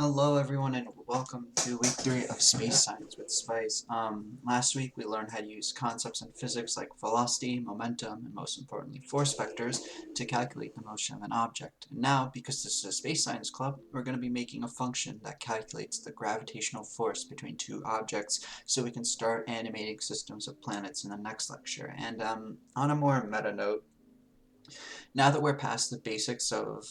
Hello everyone and welcome to week 3 of Space Science with Spice. Last week we learned how to use concepts in physics like velocity, momentum, and most importantly force vectors to calculate the motion of an object. And now, because this is a Space Science club, we're going to be making a function that calculates the gravitational force between two objects so we can start animating systems of planets in the next lecture. And on a more meta note, now that we're past the basics of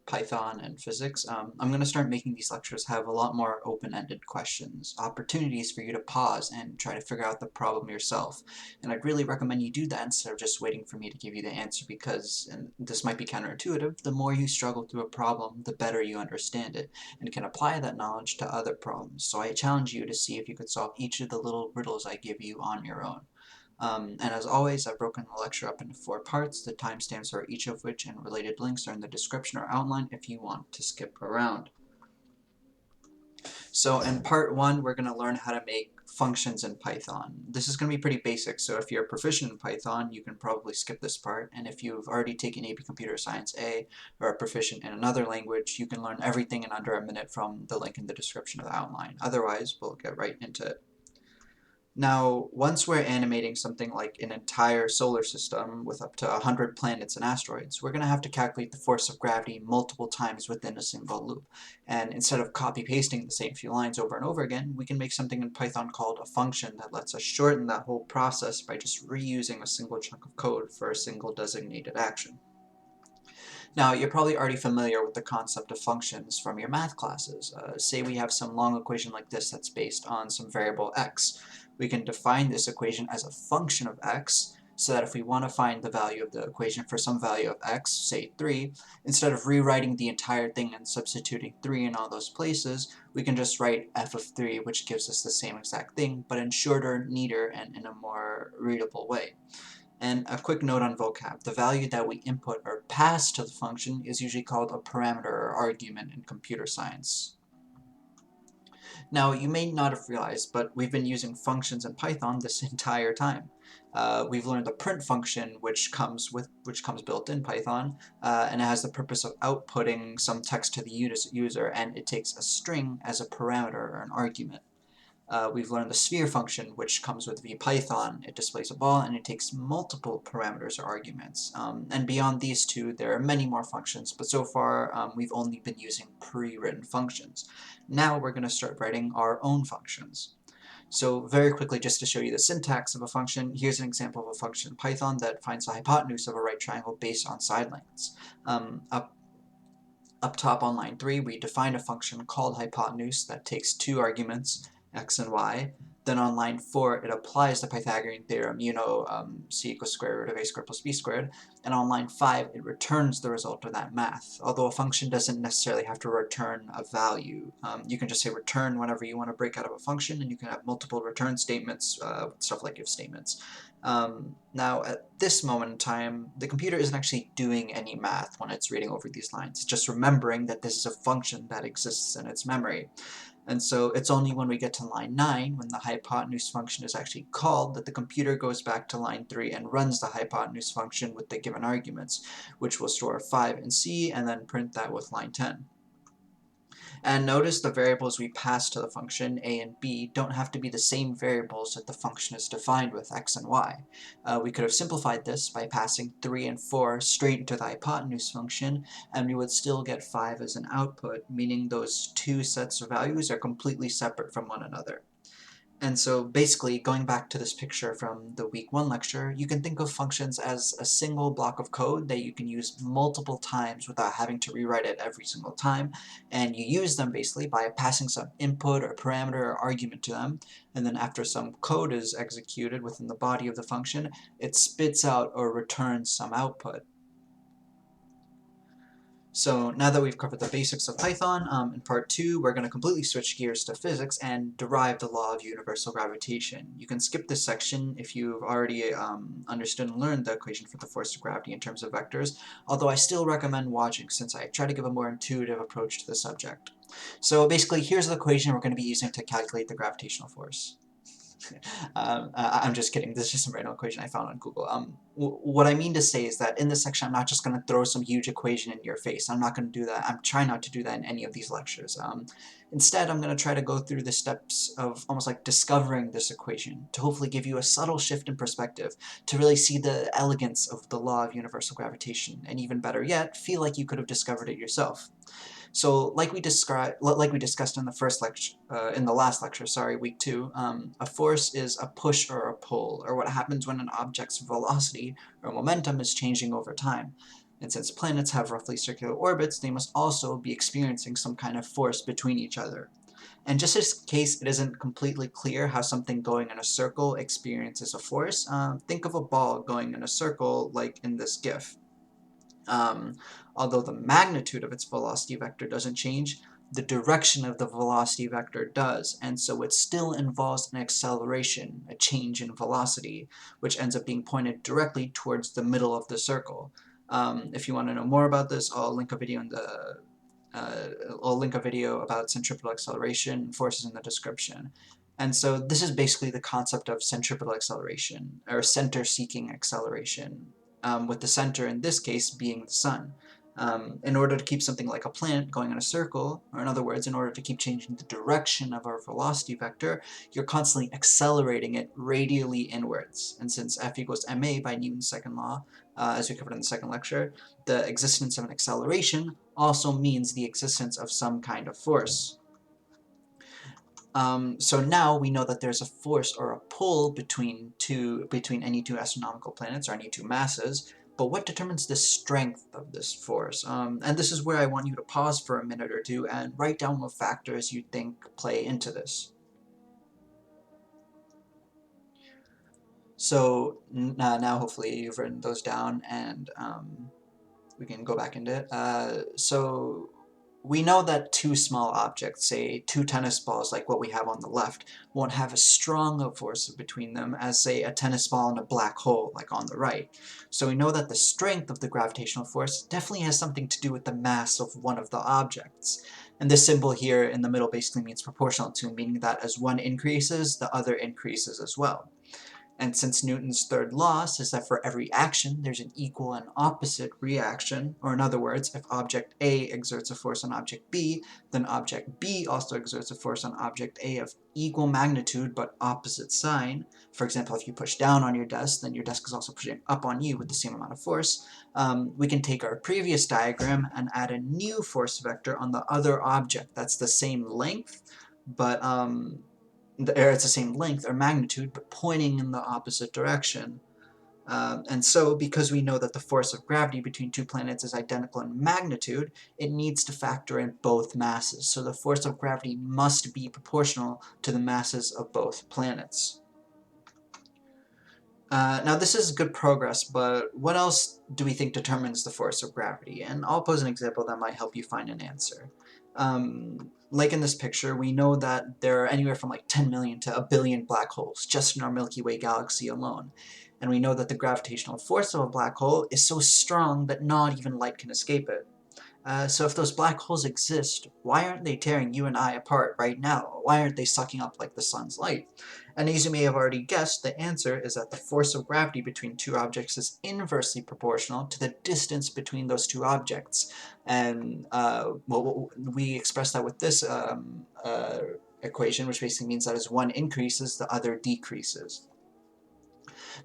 Python and physics, I'm going to start making these lectures have a lot more open-ended questions, opportunities for you to pause and try to figure out the problem yourself. And I'd really recommend you do that instead of just waiting for me to give you the answer because, and this might be counterintuitive, the more you struggle through a problem, the better you understand it and can apply that knowledge to other problems. So I challenge you to see if you could solve each of the little riddles I give you on your own. And as always, I've broken the lecture up into 4 parts, the timestamps for each of which and related links are in the description or outline if you want to skip around. So in part 1, we're going to learn how to make functions in Python. This is going to be pretty basic, so if you're proficient in Python, you can probably skip this part, and if you've already taken AP Computer Science A or are proficient in another language, you can learn everything in under a minute from the link in the description of the outline. Otherwise, we'll get right into it. Now, once we're animating something like an entire solar system with up to 100 planets and asteroids, we're going to have to calculate the force of gravity multiple times within a single loop. And instead of copy-pasting the same few lines over and over again, we can make something in Python called a function that lets us shorten that whole process by just reusing a single chunk of code for a single designated action. Now, you're probably already familiar with the concept of functions from your math classes. Say we have some long equation like this that's based on some variable x. We can define this equation as a function of x, so that if we want to find the value of the equation for some value of x, say 3, instead of rewriting the entire thing and substituting 3 in all those places, we can just write f of 3, which gives us the same exact thing, but in shorter, neater, and in a more readable way. And a quick note on vocab. The value that we input or pass to the function is usually called a parameter or argument in computer science. Now, you may not have realized, but we've been using functions in Python this entire time. We've learned the print function, which comes built in Python, and it has the purpose of outputting some text to the user, and it takes a string as a parameter or an argument. We've learned the sphere function, which comes with VPython. It displays a ball, and it takes multiple parameters or arguments. And beyond these two, there are many more functions, but so far we've only been using pre-written functions. Now we're going to start writing our own functions. So very quickly, just to show you the syntax of a function, here's an example of a function in Python that finds the hypotenuse of a right triangle based on side lengths. Up top on line 3, we define a function called hypotenuse that takes 2 arguments, x and y. Then on line 4, it applies the Pythagorean theorem, c equals square root of a squared plus b squared. And on line 5, it returns the result of that math. Although a function doesn't necessarily have to return a value. You can just say return whenever you want to break out of a function, and you can have multiple return statements, stuff like if statements. Now, at this moment in time, the computer isn't actually doing any math when it's reading over these lines. It's just remembering that this is a function that exists in its memory. And so it's only when we get to line 9, when the hypotenuse function is actually called, that the computer goes back to line 3 and runs the hypotenuse function with the given arguments, which will store 5 and c, and then print that with line 10. And notice the variables we pass to the function, a and b, don't have to be the same variables that the function is defined with, x and y. We could have simplified this by passing 3 and 4 straight into the hypotenuse function, and we would still get 5 as an output, meaning those two sets of values are completely separate from one another. And so basically, going back to this picture from the week 1 lecture, you can think of functions as a single block of code that you can use multiple times without having to rewrite it every single time. And you use them basically by passing some input or parameter or argument to them. And then after some code is executed within the body of the function, it spits out or returns some output. So now that we've covered the basics of Python, in part 2 we're going to completely switch gears to physics and derive the law of universal gravitation. You can skip this section if you've already understood and learned the equation for the force of gravity in terms of vectors, although I still recommend watching since I try to give a more intuitive approach to the subject. So basically, here's the equation we're going to be using to calculate the gravitational force. I'm just kidding. This is just a random equation I found on Google. What I mean to say is that in this section, I'm not just going to throw some huge equation in your face. I'm not going to do that. I'm trying not to do that in any of these lectures. Instead, I'm going to try to go through the steps of almost like discovering this equation to hopefully give you a subtle shift in perspective, to really see the elegance of the law of universal gravitation, and even better yet, feel like you could have discovered it yourself. So, like we discussed in the first lecture, in the last lecture, sorry, week 2, a force is a push or a pull, or what happens when an object's velocity or momentum is changing over time. And since planets have roughly circular orbits, they must also be experiencing some kind of force between each other. And just in case it isn't completely clear how something going in a circle experiences a force, think of a ball going in a circle like in this GIF. Um, Although the magnitude of its velocity vector doesn't change, the direction of the velocity vector does, and so it still involves an acceleration, a change in velocity, which ends up being pointed directly towards the middle of the circle. If you want to know more about this, I'll link a video in the I'll link a video about centripetal acceleration and forces in the description. And so this is basically the concept of centripetal acceleration, or center-seeking acceleration, with the center in this case being the sun. In order to keep something like a planet going in a circle, or in other words, in order to keep changing the direction of our velocity vector, you're constantly accelerating it radially inwards. And since F equals ma by Newton's second law, as we covered in the second lecture, the existence of an acceleration also means the existence of some kind of force. So now we know that there's a force or a pull between any two astronomical planets, or any two masses, but what determines the strength of this force? And this is where I want you to pause for a minute or two and write down what factors you think play into this. So now hopefully you've written those down, and we can go back into it. So we know that two small objects, say two tennis balls like what we have on the left, won't have as strong a force between them as, say, a tennis ball and a black hole like on the right. So we know that the strength of the gravitational force definitely has something to do with the mass of one of the objects. And this symbol here in the middle basically means proportional to, meaning that as one increases, the other increases as well. And since Newton's third law says that for every action, there's an equal and opposite reaction, or in other words, if object A exerts a force on object B, then object B also exerts a force on object A of equal magnitude but opposite sign. For example, if you push down on your desk, then your desk is also pushing up on you with the same amount of force. We can take our previous diagram and add a new force vector on the other object that's the same length, but it's the same length or magnitude, but pointing in the opposite direction. And so, because we know that the force of gravity between two planets is identical in magnitude, it needs to factor in both masses. So the force of gravity must be proportional to the masses of both planets. Now this is good progress, but what else do we think determines the force of gravity? And I'll pose an example that might help you find an answer. Like in this picture, we know that there are anywhere from like 10 million to a billion black holes just in our Milky Way galaxy alone. And we know that the gravitational force of a black hole is so strong that not even light can escape it. So if those black holes exist, why aren't they tearing you and I apart right now? Why aren't they sucking up like the sun's light? And as you may have already guessed, the answer is that the force of gravity between two objects is inversely proportional to the distance between those two objects. And well, we express that with this equation, which basically means that as one increases, the other decreases.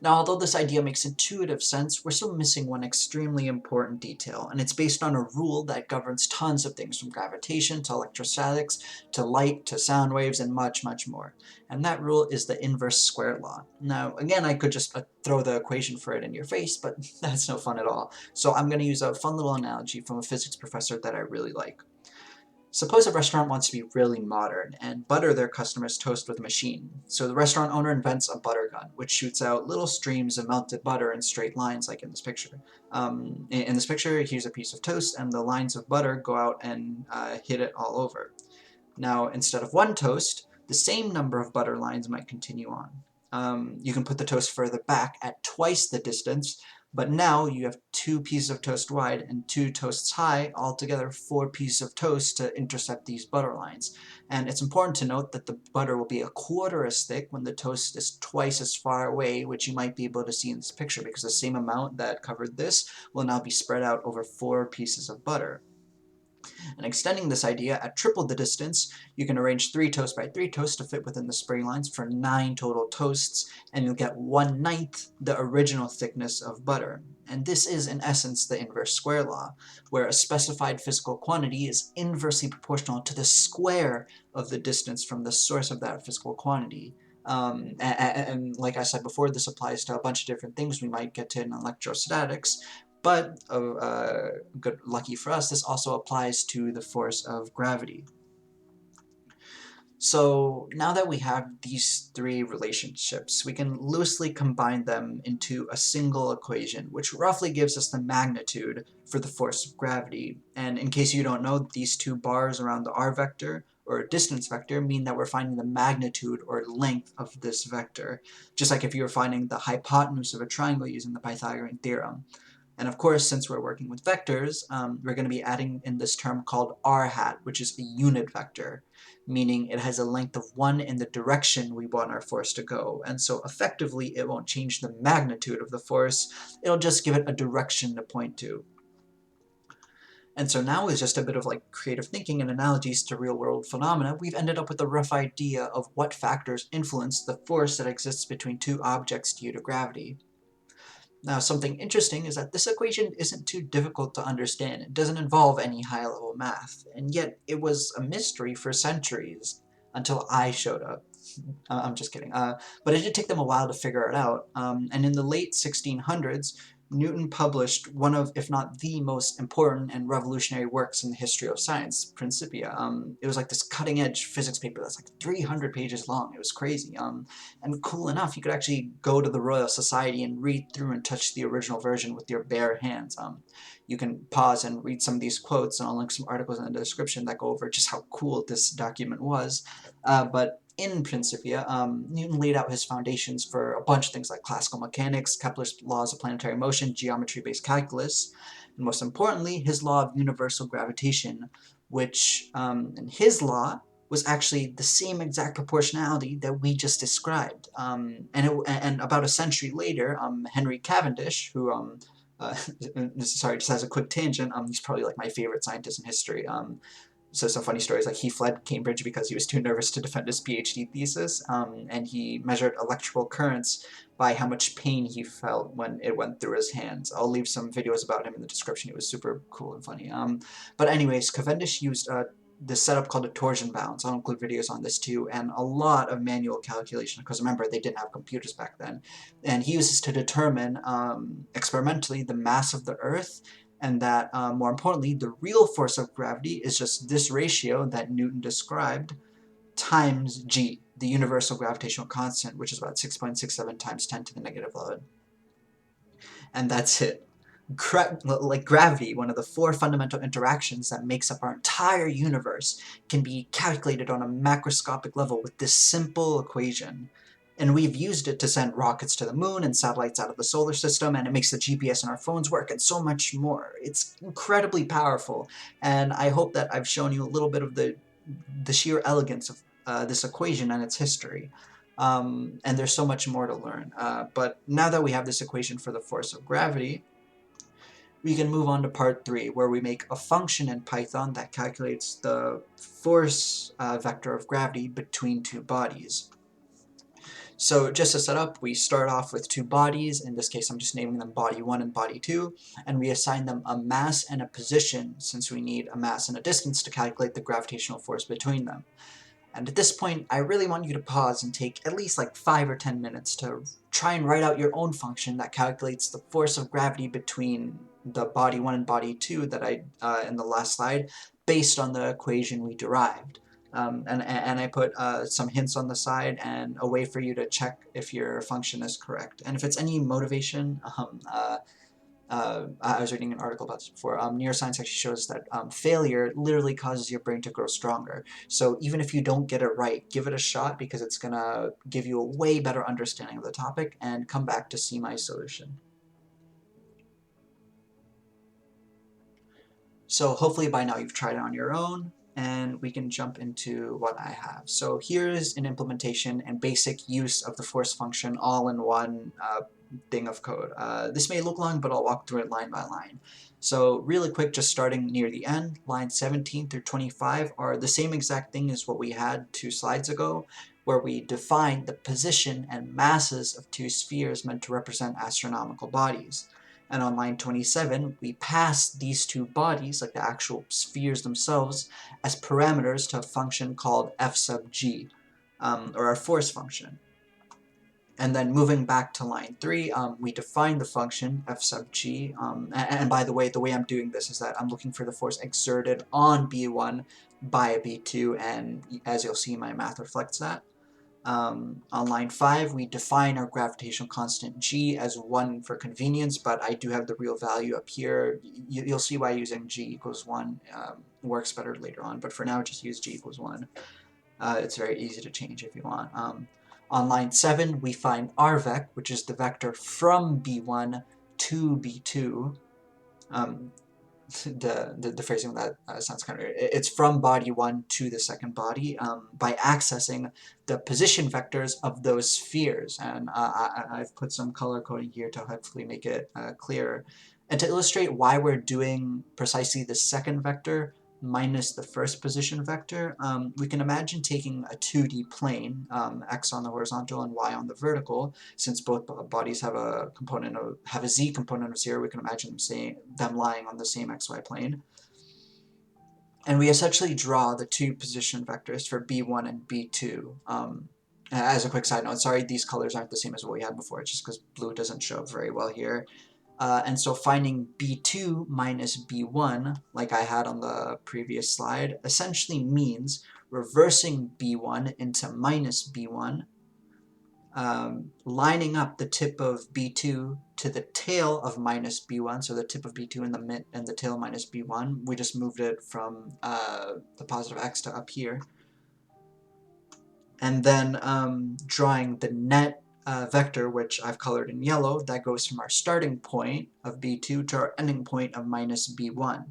Now, although this idea makes intuitive sense, we're still missing one extremely important detail, and it's based on a rule that governs tons of things, from gravitation to electrostatics to light to sound waves and much, much more. And that rule is the inverse square law. Now, again, I could just throw the equation for it in your face, but that's no fun at all. So I'm going to use a fun little analogy from a physics professor that I really like. Suppose a restaurant wants to be really modern and butter their customers' toast with a machine. So the restaurant owner invents a butter gun, which shoots out little streams of melted butter in straight lines, like in this picture. In this picture, here's a piece of toast, and the lines of butter go out and hit it all over. Now, instead of one toast, the same number of butter lines might continue on. You can put the toast further back at twice the distance, But now you have 2 pieces of toast wide and 2 toasts high, altogether 4 pieces of toast to intercept these butter lines. And it's important to note that the butter will be a quarter as thick when the toast is twice as far away, which you might be able to see in this picture, because the same amount that covered this will now be spread out over 4 pieces of butter. And extending this idea at triple the distance, you can arrange 3 toast by 3 toasts to fit within the spring lines for 9 total toasts, and you'll get 1/9 the original thickness of butter. And this is, in essence, the inverse square law, where a specified physical quantity is inversely proportional to the square of the distance from the source of that physical quantity. And like I said before, this applies to a bunch of different things we might get to in electrostatics, but lucky for us, this also applies to the force of gravity. So now that we have these 3 relationships, we can loosely combine them into a single equation, which roughly gives us the magnitude for the force of gravity. And in case you don't know, these 2 bars around the r vector, or distance vector, mean that we're finding the magnitude or length of this vector, just like if you were finding the hypotenuse of a triangle using the Pythagorean theorem. And of course, since we're working with vectors, we're going to be adding in this term called r hat, which is a unit vector, meaning it has a length of 1 in the direction we want our force to go. And so effectively, it won't change the magnitude of the force, it'll just give it a direction to point to. And so now, with just a bit of like creative thinking and analogies to real-world phenomena, we've ended up with a rough idea of what factors influence the force that exists between 2 objects due to gravity. Now, something interesting is that this equation isn't too difficult to understand. It doesn't involve any high-level math, and yet it was a mystery for centuries until I showed up. I'm just kidding. But it did take them a while to figure it out, and in the late 1600s, Newton published one of, if not the most important and revolutionary works in the history of science, Principia. It was like this cutting-edge physics paper that's like 300 pages long. It was crazy. And cool enough, you could actually go to the Royal Society and read through and touch the original version with your bare hands. You can pause and read some of these quotes, and I'll link some articles in the description that go over just how cool this document was. But in Principia, Newton laid out his foundations for a bunch of things like classical mechanics, Kepler's laws of planetary motion, geometry-based calculus, and most importantly, his law of universal gravitation, which, in his law, was actually the same exact proportionality that we just described. And about a century later, Henry Cavendish, who, sorry, just as a quick tangent, he's probably like my favorite scientist in history. So some funny stories, like he fled Cambridge because he was too nervous to defend his PhD thesis, and he measured electrical currents by how much pain he felt when it went through his hands. I'll leave some videos about him in the description. It was super cool and funny. But anyways, Cavendish used this setup called a torsion balance. I'll include videos on this too, and a lot of manual calculation, because remember, they didn't have computers back then. And he uses to determine experimentally the mass of the Earth, and that, more importantly, the real force of gravity is just this ratio that Newton described times g, the universal gravitational constant, which is about 6.67 times 10 to the negative 11. And that's it. Like gravity, one of the 4 fundamental interactions that makes up our entire universe, can be calculated on a macroscopic level with this simple equation. And we've used it to send rockets to the moon and satellites out of the solar system, and it makes the GPS in our phones work, and so much more. It's incredibly powerful, and I hope that I've shown you a little bit of the sheer elegance of this equation and its history. And there's so much more to learn. But now that we have this equation for the force of gravity, we can move on to part 3, where we make a function in Python that calculates the force vector of gravity between 2 bodies. So just to set up, we start off with 2 bodies. In this case, I'm just naming them body 1 and body 2, and we assign them a mass and a position, since we need a mass and a distance to calculate the gravitational force between them. And at this point, I really want you to pause and take at least like 5 or 10 minutes to try and write out your own function that calculates the force of gravity between the body 1 and body 2 that I, in the last slide, based on the equation we derived. And I put some hints on the side and a way for you to check if your function is correct. And if it's any motivation, I was reading an article about this before. Neuroscience actually shows that failure literally causes your brain to grow stronger. So even if you don't get it right, give it a shot, because it's going to give you a way better understanding of the topic, and come back to see my solution. So hopefully by now you've tried it on your own, and we can jump into what I have. So here's an implementation and basic use of the force function all in one thing of code. This may look long, but I'll walk through it line by line. So really quick, just starting near the end, lines 17 through 25 are the same exact thing as what we had 2 slides ago, where we define the position and masses of 2 spheres meant to represent astronomical bodies. And on line 27, we pass these 2 bodies, like the actual spheres themselves, as parameters to a function called f sub g, or our force function. And then moving back to line 3, we define the function f sub g, and by the way I'm doing this is that I'm looking for the force exerted on B1 by a B2, and as you'll see, my math reflects that. On line 5, we define our gravitational constant g as 1 for convenience, but I do have the real value up here. You'll see why using g equals 1 works better later on, but for now just use g equals 1. It's very easy to change if you want. On line 7, we find rvec, which is the vector from B1 to B2. The phrasing of that sounds kind of weird. It's from body 1 to the second body by accessing the position vectors of those spheres. And I've put some color coding here to hopefully make it clearer. And to illustrate why we're doing precisely the second vector minus the first position vector, we can imagine taking a 2D plane, x on the horizontal and y on the vertical. Since both bodies have a z component of 0, we can imagine them lying on the same xy plane. And we essentially draw the 2 position vectors for B1 and B2. As a quick side note, sorry these colors aren't the same as what we had before, it's just because blue doesn't show up very well here. And so finding B2 minus B1, like I had on the previous slide, essentially means reversing B1 into minus B1, lining up the tip of B2 to the tail of minus B1, so the tip of B2 and the tail minus B1. We just moved it from the positive x to up here. And then drawing the net vector, which I've colored in yellow, that goes from our starting point of B2 to our ending point of minus B1.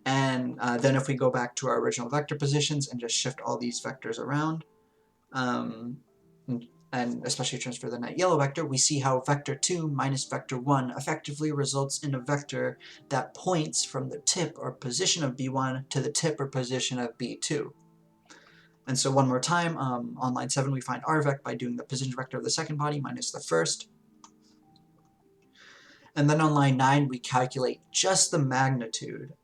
And then if we go back to our original vector positions and just shift all these vectors around, and especially transfer the net yellow vector, we see how vector 2 minus vector 1 effectively results in a vector that points from the tip or position of B1 to the tip or position of B2. And so one more time, on line 7 we find rvec by doing the position vector of the second body minus the first. And then on line 9 we calculate just the magnitude.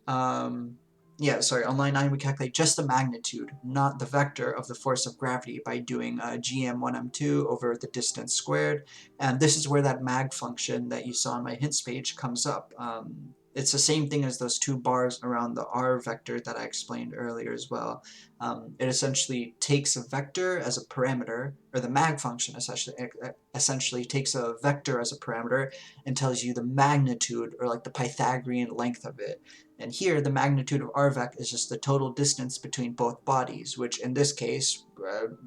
On line 9 we calculate just the magnitude, not the vector of the force of gravity, by doing gm1m2 over the distance squared. And this is where that mag function that you saw on my hints page comes up. It's the same thing as those 2 bars around the r vector that I explained earlier as well. It essentially takes a vector as a parameter, or the mag function essentially takes a vector as a parameter and tells you the magnitude, or like the Pythagorean length of it. And here, the magnitude of rvec is just the total distance between both bodies, which in this case,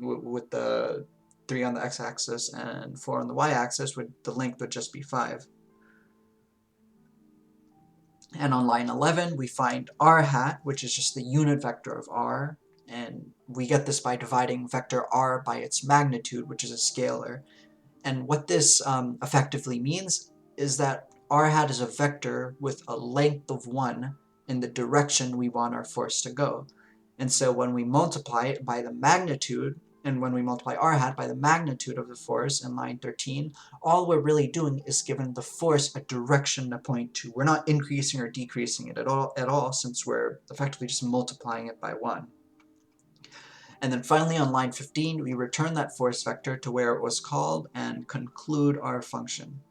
with the 3 on the x-axis and 4 on the y-axis, the length would just be 5. And on line 11, we find r hat, which is just the unit vector of r, and we get this by dividing vector r by its magnitude, which is a scalar. And what this effectively means is that r hat is a vector with a length of 1 in the direction we want our force to go. And so when we multiply it by the magnitude, and when we multiply r hat by the magnitude of the force in line 13, all we're really doing is giving the force a direction to point to. We're not increasing or decreasing it at all, since we're effectively just multiplying it by 1. And then finally on line 15, we return that force vector to where it was called and conclude our function.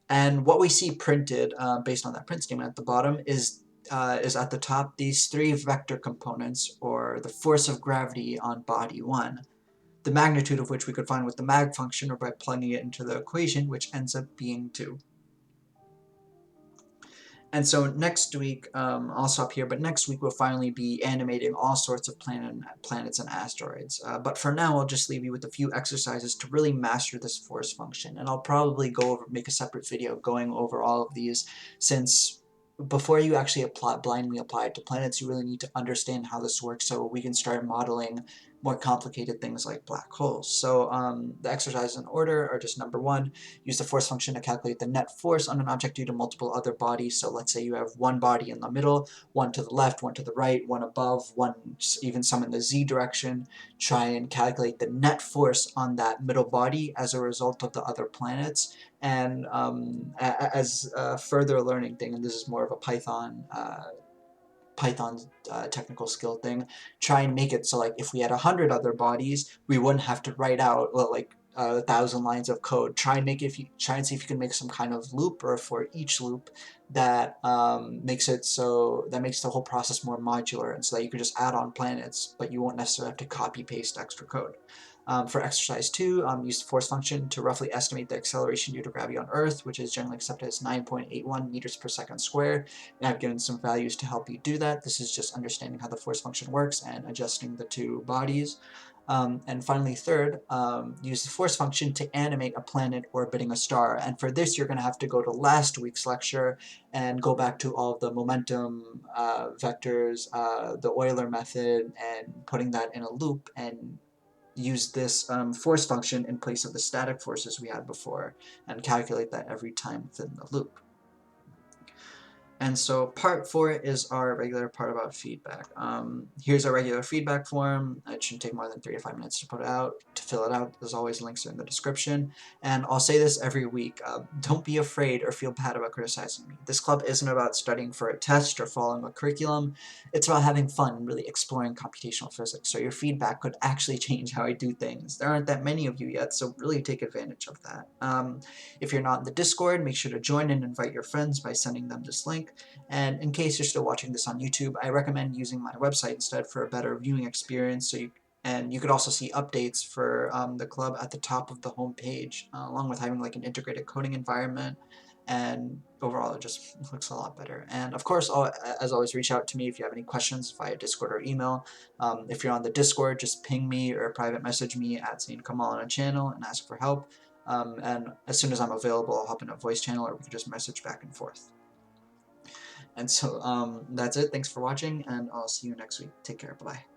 And what we see printed, based on that print statement at the bottom, is at the top these 3 vector components, or the force of gravity on body 1, the magnitude of which we could find with the mag function or by plugging it into the equation, which ends up being 2. And so next week, I'll stop here, but next week we'll finally be animating all sorts of planets and asteroids. But for now, I'll just leave you with a few exercises to really master this force function. And I'll probably make a separate video going over all of these, since before you actually blindly apply it to planets, you really need to understand how this works so we can start modeling more complicated things like black holes. So the exercises in order are just number 1, use the force function to calculate the net force on an object due to multiple other bodies. So let's say you have one body in the middle, one to the left, one to the right, one above, one even some in the z direction. Try and calculate the net force on that middle body as a result of the other planets. And as a further learning thing, and this is more of a Python technical skill thing, try and make it so like if we had 100 other bodies, we wouldn't have to write out, well, like 1,000 lines of code. Try and see if you can make some kind of loop, or for each loop that makes the whole process more modular, and so that you can just add on planets, but you won't necessarily have to copy paste extra code. For exercise 2, use the force function to roughly estimate the acceleration due to gravity on Earth, which is generally accepted as 9.81 meters per second squared. And I've given some values to help you do that. This is just understanding how the force function works and adjusting the two bodies. And finally, third, use the force function to animate a planet orbiting a star. And for this, you're going to have to go to last week's lecture and go back to all of the momentum vectors, the Euler method, and putting that in a loop, and use this force function in place of the static forces we had before, and calculate that every time within the loop. And so part 4 is our regular part about feedback. Here's our regular feedback form. It shouldn't take more than 3 to 5 minutes to fill it out. As always, links are in the description. And I'll say this every week, don't be afraid or feel bad about criticizing me. This club isn't about studying for a test or following a curriculum. It's about having fun and really exploring computational physics. So your feedback could actually change how I do things. There aren't that many of you yet, so really take advantage of that. If you're not in the Discord, make sure to join and invite your friends by sending them this link. And in case you're still watching this on YouTube, I recommend using my website instead for a better viewing experience. And you could also see updates for the club at the top of the home page, along with having like an integrated coding environment. And overall, it just looks a lot better. And of course, as always, reach out to me if you have any questions via Discord or email. If you're on the Discord, just ping me or private message me at Zain Kamal on a channel and ask for help. And as soon as I'm available, I'll hop in a voice channel, or we can just message back and forth. And so that's it. Thanks for watching, and I'll see you next week. Take care. Bye-bye.